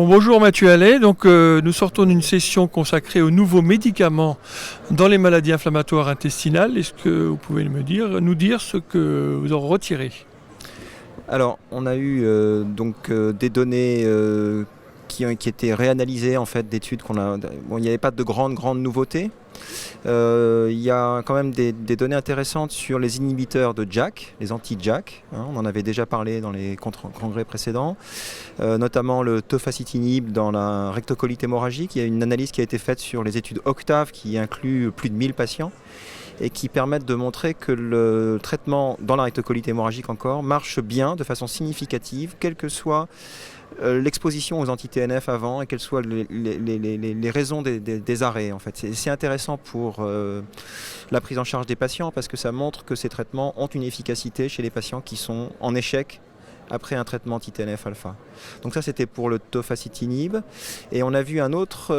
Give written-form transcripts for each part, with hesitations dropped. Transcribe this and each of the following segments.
Bon, bonjour Mathieu Allais, nous sortons d'une session consacrée aux nouveaux médicaments dans les maladies inflammatoires intestinales. Est-ce que vous pouvez nous dire ce que vous en retirez? Alors, on a eu des données qui étaient réanalysées en fait d'études qu'on a. Bon, il n'y avait pas de grandes nouveautés. Il y a quand même des données intéressantes sur les inhibiteurs de JAK, les anti-JAK. On en avait déjà parlé dans les congrès précédents, notamment le tofacitinib dans la rectocolite hémorragique. Il y a une analyse qui a été faite sur les études Octave qui inclut plus de 1000 patients et qui permettent de montrer que le traitement dans la rectocolite hémorragique encore marche bien de façon significative, quelle que soit l'exposition aux anti-TNF avant et quelles soient les raisons des arrêts. En fait. C'est intéressant pour la prise en charge des patients parce que ça montre que ces traitements ont une efficacité chez les patients qui sont en échec après un traitement anti-TNF alpha. Donc ça c'était pour le tofacitinib. Et on a vu un autre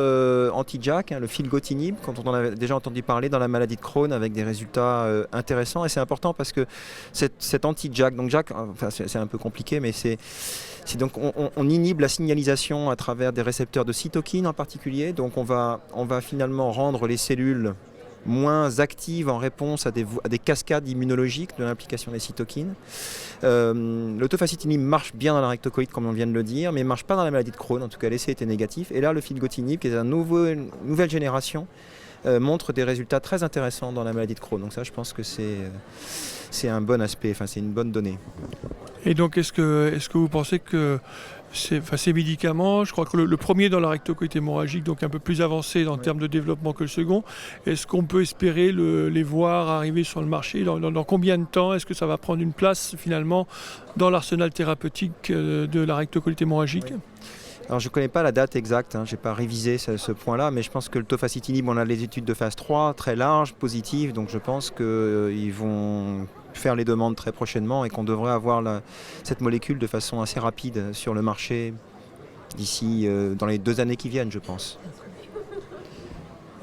anti-JAK, le filgotinib, quand on en avait déjà entendu parler dans la maladie de Crohn avec des résultats intéressants. Et c'est important parce que cet anti-JAK, donc JAK, enfin, c'est un peu compliqué, mais c'est donc on inhibe la signalisation à travers des récepteurs de cytokines en particulier. Donc on va finalement rendre les cellules moins actives en réponse à des cascades immunologiques de l'implication des cytokines. Le tofacitinib marche bien dans la rectocolite comme on vient de le dire, mais ne marche pas dans la maladie de Crohn, en tout cas l'essai était négatif. Et là le filgotinib, qui est une nouvelle génération, montre des résultats très intéressants dans la maladie de Crohn. Donc ça je pense que c'est un bon aspect, enfin c'est une bonne donnée. Et donc est-ce que vous pensez que ces médicaments, je crois que le premier dans la rectocolite hémorragique, donc un peu plus avancé en termes de développement que le second, est-ce qu'on peut espérer les voir arriver sur le marché dans combien de temps? Est-ce que ça va prendre une place finalement dans l'arsenal thérapeutique de la rectocolite hémorragique? Oui. Alors je ne connais pas la date exacte, je n'ai pas révisé ce point-là, mais je pense que le tofacitinib, on a les études de phase 3 très larges, positives, donc je pense qu'ils vont faire les demandes très prochainement et qu'on devrait avoir cette molécule de façon assez rapide sur le marché d'ici dans les 2 années qui viennent, je pense.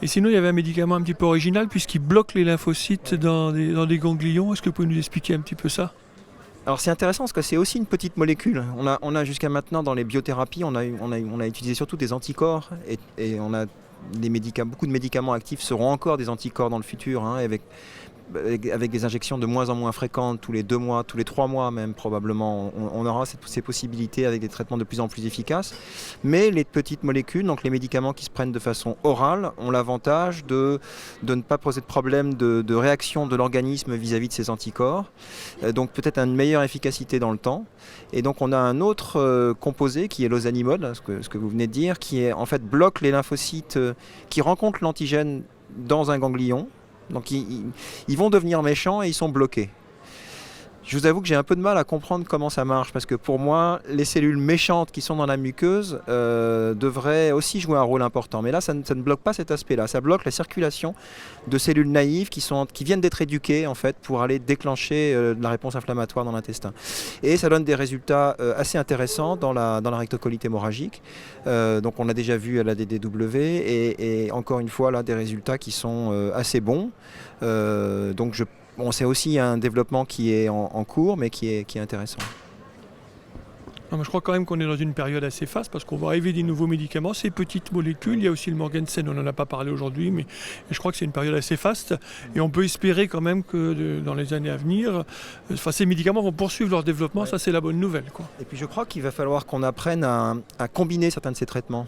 Et sinon, il y avait un médicament un petit peu original puisqu'il bloque les lymphocytes dans des ganglions. Est-ce que vous pouvez nous expliquer un petit peu ça? Alors c'est intéressant parce que c'est aussi une petite molécule. On a jusqu'à maintenant dans les biothérapies, on a utilisé surtout des anticorps et on a beaucoup de médicaments actifs seront encore des anticorps dans le futur, avec des injections de moins en moins fréquentes, tous les 2 mois, tous les 3 mois même probablement, on aura ces possibilités avec des traitements de plus en plus efficaces. Mais les petites molécules, donc les médicaments qui se prennent de façon orale, ont l'avantage de ne pas poser de problème de réaction de l'organisme vis-à-vis de ces anticorps. Donc peut-être une meilleure efficacité dans le temps. Et donc on a un autre composé qui est l'ozanimod, ce que vous venez de dire, qui est, en fait bloque les lymphocytes qui rencontrent l'antigène dans un ganglion. Donc ils vont devenir méchants et ils sont bloqués. Je vous avoue que j'ai un peu de mal à comprendre comment ça marche parce que pour moi, les cellules méchantes qui sont dans la muqueuse devraient aussi jouer un rôle important. Mais là, ça ne bloque pas cet aspect-là. Ça bloque la circulation de cellules naïves qui viennent d'être éduquées en fait, pour aller déclencher la réponse inflammatoire dans l'intestin. Et ça donne des résultats assez intéressants dans la rectocolite hémorragique. Donc on a déjà vu à la DDW et encore une fois là, des résultats qui sont assez bons. Bon, c'est aussi un développement qui est en cours, mais qui est intéressant. Non, mais je crois quand même qu'on est dans une période assez faste parce qu'on va arriver des nouveaux médicaments, ces petites molécules. Il y a aussi le Morgensen, on n'en a pas parlé aujourd'hui, mais je crois que c'est une période assez faste. Et on peut espérer quand même que dans les années à venir, ces médicaments vont poursuivre leur développement. Ouais. Ça, c'est la bonne nouvelle, quoi. Et puis je crois qu'il va falloir qu'on apprenne à combiner certains de ces traitements.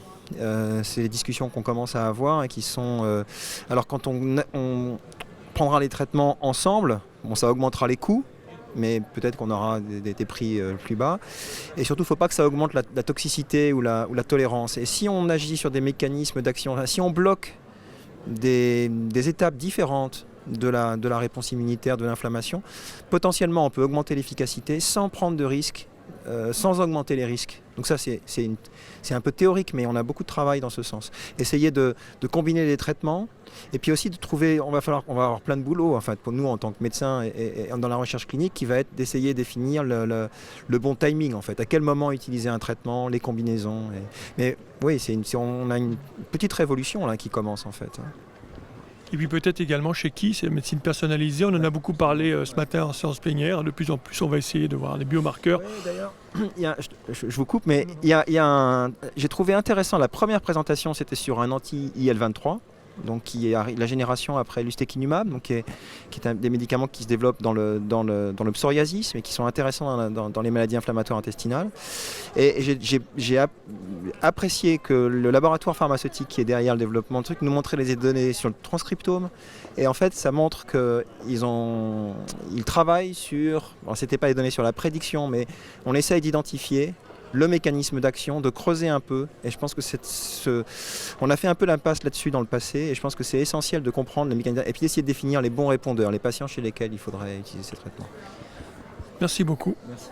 C'est les discussions qu'on commence à avoir et qui sont... alors quand on prendra les traitements ensemble, bon, ça augmentera les coûts, mais peut-être qu'on aura des prix plus bas. Et surtout, il ne faut pas que ça augmente la toxicité ou la tolérance. Et si on agit sur des mécanismes d'action, si on bloque des étapes différentes de la réponse immunitaire, de l'inflammation, potentiellement on peut augmenter l'efficacité sans prendre de risques, sans augmenter les risques. Donc ça, c'est un peu théorique, mais on a beaucoup de travail dans ce sens. Essayer de combiner les traitements, et puis aussi de trouver, on va avoir plein de boulot, en fait, pour nous en tant que médecins et dans la recherche clinique, qui va être d'essayer de définir le bon timing, en fait. À quel moment utiliser un traitement, les combinaisons. Mais oui, on a une petite révolution là qui commence, en fait. Et puis peut-être également chez qui, c'est la médecine personnalisée. On en a beaucoup parlé ce matin en séance plénière. De plus en plus, on va essayer de voir les biomarqueurs. Oui, d'ailleurs, je vous coupe, mais j'ai trouvé intéressant la première présentation, c'était sur un anti-IL-23. Donc qui est la génération après l'ustekinumab, donc qui est des médicaments qui se développent dans le psoriasis, mais qui sont intéressants dans les maladies inflammatoires intestinales. Et j'ai apprécié que le laboratoire pharmaceutique qui est derrière le développement de truc nous montrait les données sur le transcriptome. Et en fait, ça montre qu'ils travaillent sur, bon, c'était pas les données sur la prédiction, mais on essaye d'identifier le mécanisme d'action, de creuser un peu. Et je pense que on a fait un peu l'impasse là-dessus dans le passé. Et je pense que c'est essentiel de comprendre les mécanismes et puis d'essayer de définir les bons répondeurs, les patients chez lesquels il faudrait utiliser ces traitements. Merci beaucoup. Merci.